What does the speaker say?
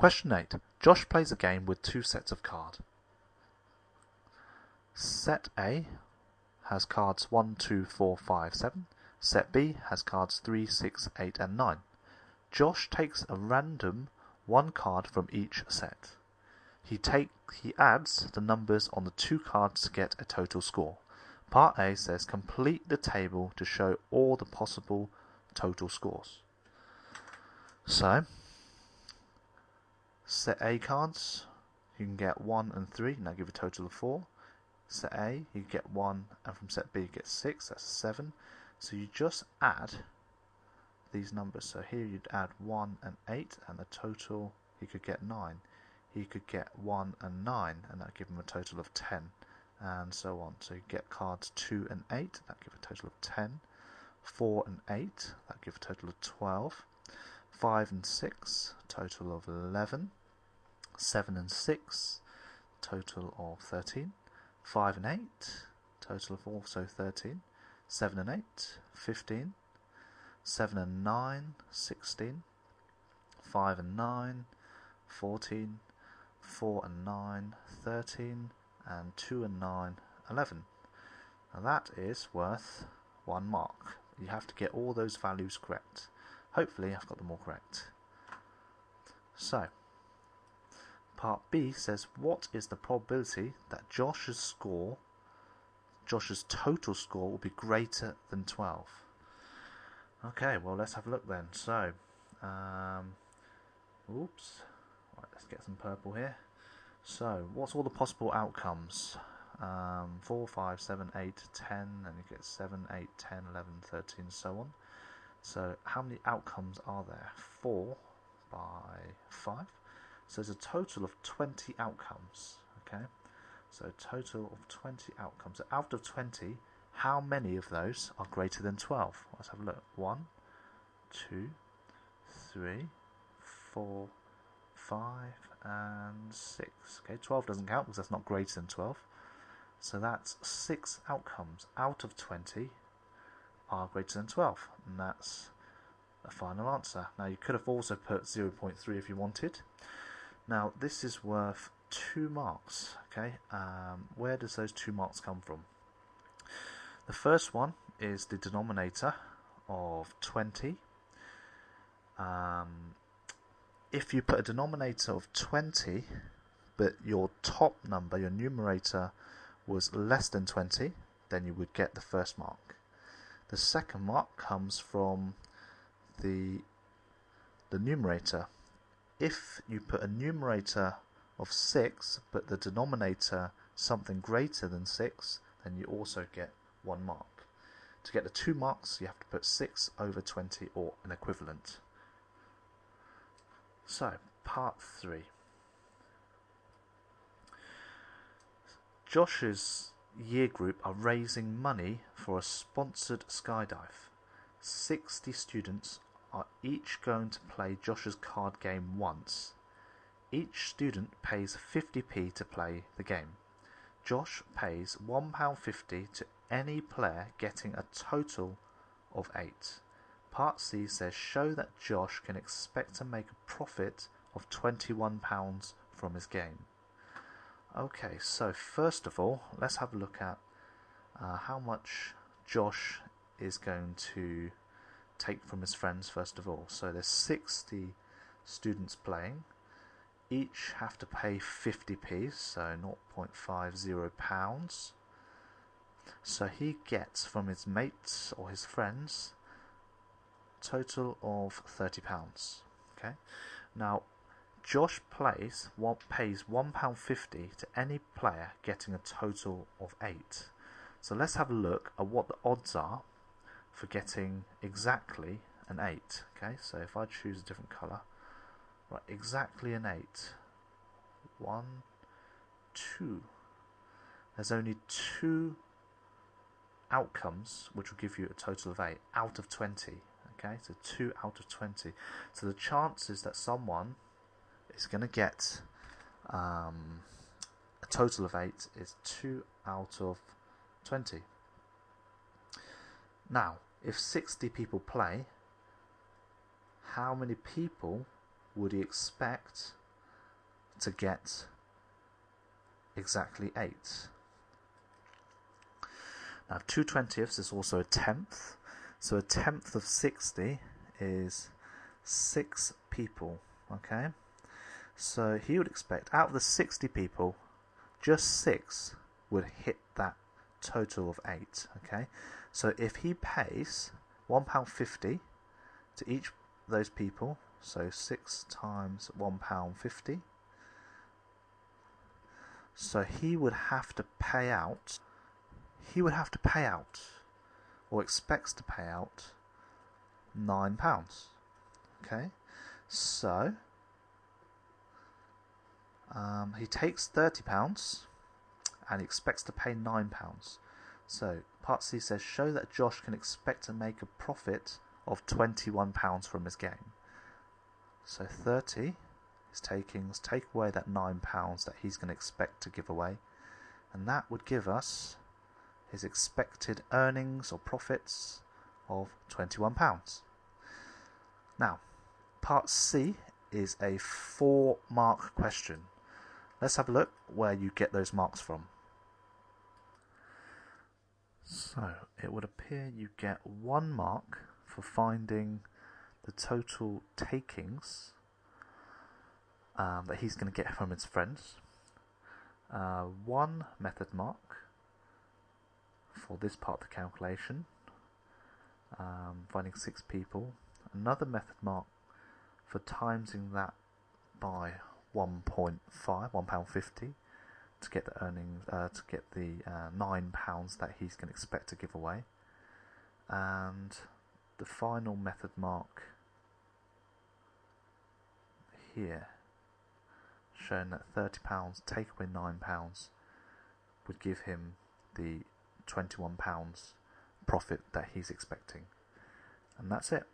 Question 8. Josh plays a game with 2 sets of cards. Set A has cards 1, 2, 4, 5, 7. Set B has cards 3, 6, 8 and 9. Josh takes a random 1 card from each set. He adds the numbers on the 2 cards to get a total score. Part A says complete the table to show all the possible total scores. So, set A cards, you can get 1 and 3, and that give a total of 4. Set A, you get 1, and from set B you get 6, that's 7. So you just add these numbers. So here you'd add 1 and 8, and the total, he could get 9. He could get 1 and 9, and that give him a total of 10, and so on. So you get cards 2 and 8, that give a total of 10. 4 and 8, that give a total of 12. 5 and 6, total of 11. 7 and 6, total of 13. 5 and 8, total of also 13. 7 and 8, 15. 7 and 9, 16. 5 and 9, 14. 4 and 9, 13. And 2 and 9, 11. Now that is worth 1 mark. You have to get all those values correct. Hopefully I've got them all correct. So, part B says, what is the probability that Josh's total score will be greater than 12? Okay, well let's have a look then. So, oops, right, let's get some purple here. So, what's all the possible outcomes? 4, 5, 7, 8, 10, and you get 7, 8, 10, 11, 13, so on. So how many outcomes are there? 4 by 5. So there's a total of 20 outcomes. Okay, so a total of 20 outcomes. So out of 20, how many of those are greater than 12? Let's have a look. 1, 2, 3, 4, 5, and 6. Okay, 12 doesn't count because that's not greater than 12. So that's 6 outcomes out of 20 are greater than 12, and that's the final answer. Now you could have also put 0.3 if you wanted. Now this is worth 2 marks. Okay, where does those 2 marks come from? The first one is the denominator of 20. If you put a denominator of 20 but your top number, your numerator, was less than 20, then you would get the first mark. The second mark comes from the numerator. If you put a numerator of 6 but the denominator something greater than 6, then you also get 1 mark. To get the 2 marks you have to put 6 over 20 or an equivalent. So, part 3. Josh's year group are raising money for a sponsored skydive. 60 students are each going to play Josh's card game once. Each student pays 50p to play the game. Josh pays £1.50 to any player getting a total of 8. Part C says show that Josh can expect to make a profit of £21 from his game. Okay, so first of all, let's have a look at how much Josh is going to take from his friends first of all. So there's 60 students playing. Each have to pay 50p, so £0.50. So he gets from his mates or his friends total of £30. Okay. Now Josh pays £1.50 to any player getting a total of 8. So let's have a look at what the odds are for getting exactly an 8. Okay, so if I choose a different colour, right, exactly an 8. 1, 2. There's only 2 outcomes which will give you a total of 8 out of 20. Okay, so 2 out of 20. So the chances that someone is going to get a total of 8 is 2 out of 20. Now, if 60 people play, how many people would he expect to get exactly 8. Now 2/20ths is also a tenth, so a tenth of 60 is 6 people. Okay, so he would expect out of the 60 people, just 6 would hit that total of 8. Okay, so if he pays £1.50 to each of those people, so 6 times £1.50, so he would have to pay out, or expects to pay out, £9. Okay, so he takes £30 and he expects to pay £9. So part C says show that Josh can expect to make a profit of £21 from his game. So 30 is take away that £9 that he's going to expect to give away, and that would give us his expected earnings or profits of £21. Now, part C is a 4-mark question. Let's have a look where you get those marks from. So, it would appear you get 1 mark for finding the total takings that he's going to get from his friends. 1 method mark for this part of the calculation, finding 6 people. Another method mark for timesing that by 1.5, £1.50, to get the earnings, to get the £9 that he's going to expect to give away. And the final method mark here, showing that £30 take away £9 would give him the £21 profit that he's expecting. And that's it.